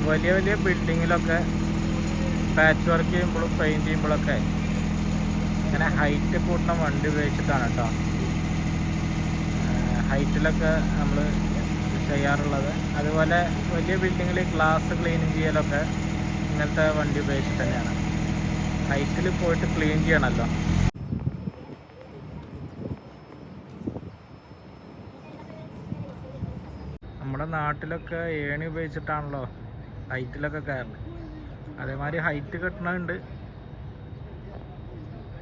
വലിയ വലിയ ബിൽഡിങ്ങിലൊക്കെ patch work ചെയ്യുമ്പോഴും പെയിൻറ്റ് ചെയ്യുമ്പോഴൊക്കെ ഇങ്ങനെ ഹൈറ്റ് കൂട്ടുന്ന വണ്ടി ഉപയോഗിച്ചിട്ടാണ് കേട്ടോ ഹൈറ്റിലൊക്കെ നമ്മൾ ചെയ്യാറുള്ളത്. അതുപോലെ വലിയ ബിൽഡിങ്ങിൽ ഗ്ലാസ് ക്ലീനിങ് ചെയ്യലൊക്കെ ഇങ്ങനത്തെ വണ്ടി ഉപയോഗിച്ചിട്ട് തന്നെയാണ്. ഹൈറ്റിൽ പോയിട്ട് ക്ലീൻ ചെയ്യണമല്ലോ. നമ്മുടെ നാട്ടിലൊക്കെ ഏണി ഉപയോഗിച്ചിട്ടാണല്ലോ ഹൈറ്റിലൊക്കെ കയറുന്നത്. അതേമാതിരി ഹൈറ്റ് കെട്ടണുണ്ട്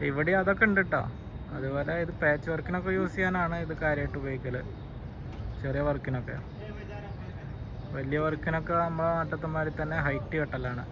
ഇവിടെ, അതൊക്കെ ഉണ്ട് കേട്ടോ. അതുപോലെ ഇത് പാച്ച് വർക്കിനൊക്കെ യൂസ് ചെയ്യാനാണ് ഇത് കാര്യമായിട്ട് ഉപയോഗിക്കൽ. ചെറിയ വർക്കിനൊക്കെ. വലിയ വർക്കിനൊക്കെ നമ്മളെ നാട്ടിലത്തെ മാതിരി തന്നെ ഹൈറ്റ് കെട്ടലാണ്.